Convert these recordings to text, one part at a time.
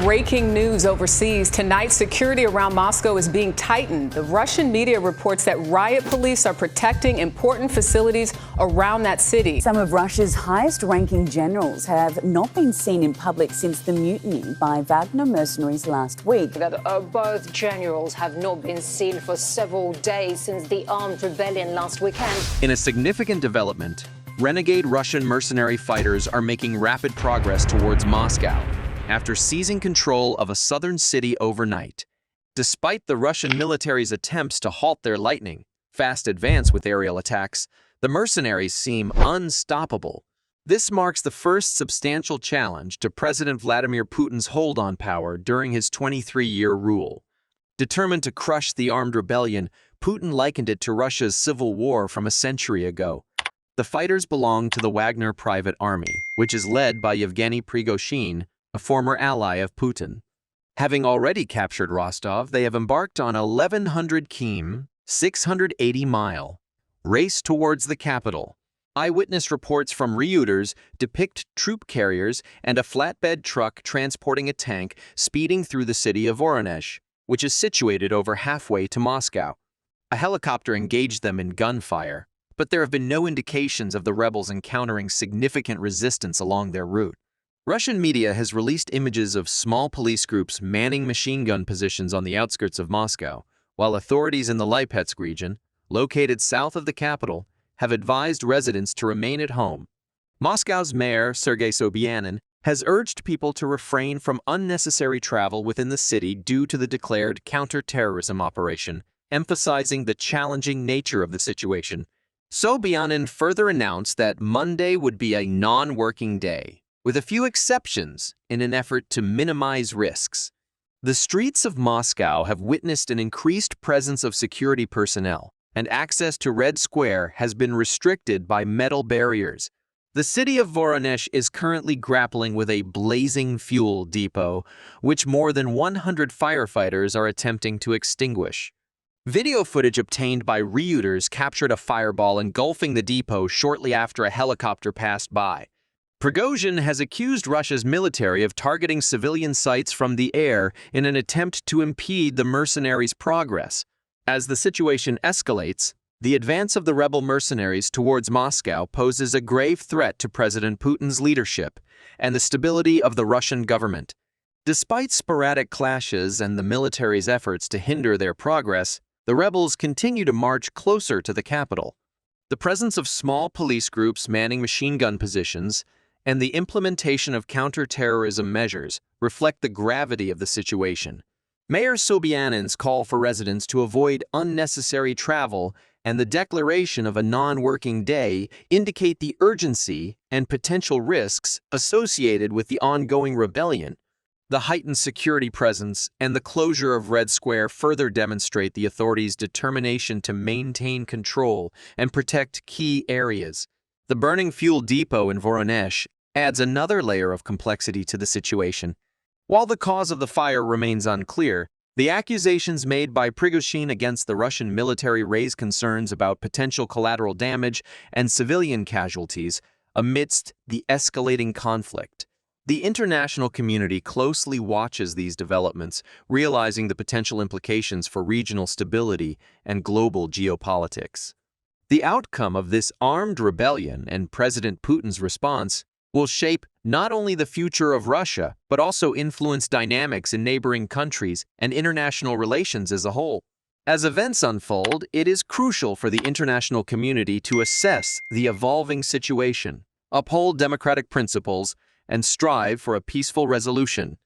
breaking news overseas. Tonight, security around Moscow is being tightened. The Russian media reports that riot police are protecting important facilities around that city. Some of Russia's highest-ranking generals have not been seen in public since the mutiny by Wagner mercenaries last week. Both generals have not been seen for several days since the armed rebellion last weekend. In a significant development, renegade Russian mercenary fighters are making rapid progress towards Moscow after seizing control of a southern city overnight. Despite the Russian military's attempts to halt their lightning fast advance with aerial attacks, the mercenaries seem unstoppable. This marks the first substantial challenge to President Vladimir Putin's hold on power during his 23-year rule. Determined to crush the armed rebellion, Putin likened it to Russia's civil war from a century ago. The fighters belong to the Wagner private army, which is led by Yevgeny Prigozhin, a former ally of Putin. Having already captured Rostov, they have embarked on a 1,100 km, 680-mile race towards the capital. Eyewitness reports from Reuters depict troop carriers and a flatbed truck transporting a tank speeding through the city of Voronezh, which is situated over halfway to Moscow. A helicopter engaged them in gunfire, but there have been no indications of the rebels encountering significant resistance along their route. Russian media has released images of small police groups manning machine gun positions on the outskirts of Moscow, while authorities in the Lipetsk region, located south of the capital, have advised residents to remain at home. Moscow's mayor, Sergei Sobyanin, has urged people to refrain from unnecessary travel within the city due to the declared counter-terrorism operation, emphasizing the challenging nature of the situation. Sobyanin further announced that Monday would be a non-working day, with a few exceptions in an effort to minimize risks. The streets of Moscow have witnessed an increased presence of security personnel, and access to Red Square has been restricted by metal barriers. The city of Voronezh is currently grappling with a blazing fuel depot, which more than 100 firefighters are attempting to extinguish. Video footage obtained by Reuters captured a fireball engulfing the depot shortly after a helicopter passed by. Prigozhin has accused Russia's military of targeting civilian sites from the air in an attempt to impede the mercenaries' progress. As the situation escalates, the advance of the rebel mercenaries towards Moscow poses a grave threat to President Putin's leadership and the stability of the Russian government. Despite sporadic clashes and the military's efforts to hinder their progress, the rebels continue to march closer to the capital. The presence of small police groups manning machine gun positions and the implementation of counter-terrorism measures reflect the gravity of the situation. Mayor Sobyanin's call for residents to avoid unnecessary travel and the declaration of a non-working day indicate the urgency and potential risks associated with the ongoing rebellion. The heightened security presence and the closure of Red Square further demonstrate the authorities' determination to maintain control and protect key areas. The burning fuel depot in Voronezh adds another layer of complexity to the situation. While the cause of the fire remains unclear, the accusations made by Prigozhin against the Russian military raise concerns about potential collateral damage and civilian casualties amidst the escalating conflict. The international community closely watches these developments, realizing the potential implications for regional stability and global geopolitics. The outcome of this armed rebellion and President Putin's response will shape not only the future of Russia, but also influence dynamics in neighboring countries and international relations as a whole. As events unfold, it is crucial for the international community to assess the evolving situation, uphold democratic principles, and strive for a peaceful resolution.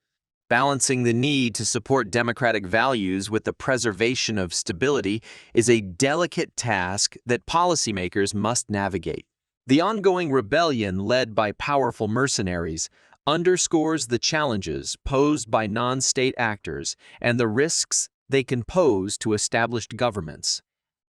Balancing the need to support democratic values with the preservation of stability is a delicate task that policymakers must navigate. The ongoing rebellion led by powerful mercenaries underscores the challenges posed by non-state actors and the risks they can pose to established governments.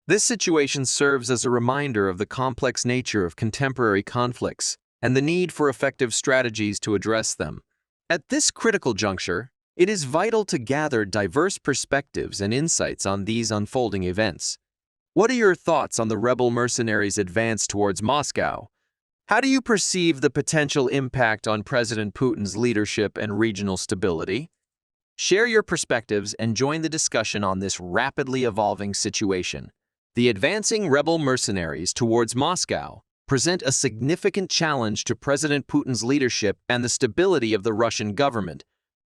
This situation serves as a reminder of the complex nature of contemporary conflicts and the need for effective strategies to address them. At this critical juncture, it is vital to gather diverse perspectives and insights on these unfolding events. What are your thoughts on the rebel mercenaries' advance towards Moscow? How do you perceive the potential impact on President Putin's leadership and regional stability? Share your perspectives and join the discussion on this rapidly evolving situation. The advancing rebel mercenaries towards Moscow present a significant challenge to President Putin's leadership and the stability of the Russian government.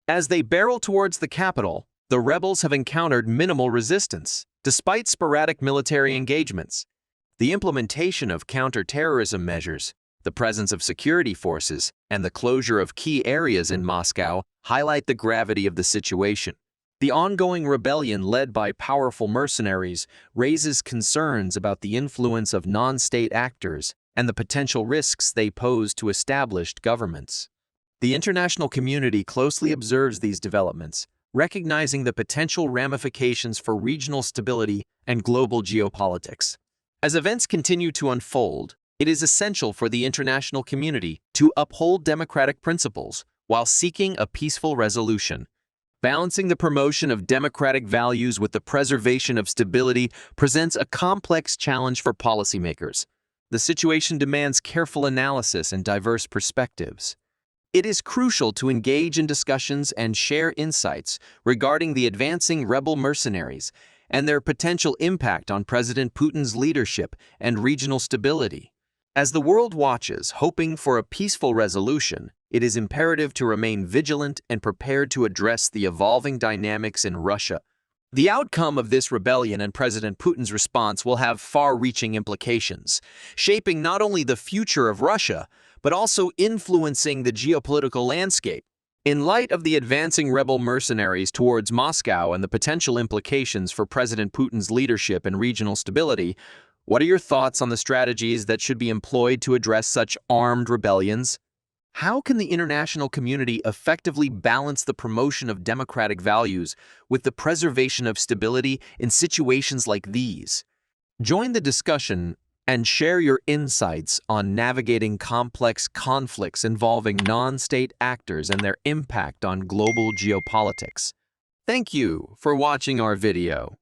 As they barrel towards the capital, the rebels have encountered minimal resistance, despite sporadic military engagements. The implementation of counter-terrorism measures, the presence of security forces, and the closure of key areas in Moscow highlight the gravity of the situation. The ongoing rebellion led by powerful mercenaries raises concerns about the influence of non-state actors and the potential risks they pose to established governments. The international community closely observes these developments, recognizing the potential ramifications for regional stability and global geopolitics. As events continue to unfold, it is essential for the international community to uphold democratic principles while seeking a peaceful resolution. Balancing the promotion of democratic values with the preservation of stability presents a complex challenge for policymakers. The situation demands careful analysis and diverse perspectives. It is crucial to engage in discussions and share insights regarding the advancing rebel mercenaries and their potential impact on President Putin's leadership and regional stability. As the world watches, hoping for a peaceful resolution, it is imperative to remain vigilant and prepared to address the evolving dynamics in Russia. The outcome of this rebellion and President Putin's response will have far-reaching implications, shaping not only the future of Russia, but also influencing the geopolitical landscape. In light of the advancing rebel mercenaries towards Moscow and the potential implications for President Putin's leadership and regional stability, what are your thoughts on the strategies that should be employed to address such armed rebellions? How can the international community effectively balance the promotion of democratic values with the preservation of stability in situations like these? Join the discussion and share your insights on navigating complex conflicts involving non-state actors and their impact on global geopolitics. Thank you for watching our video.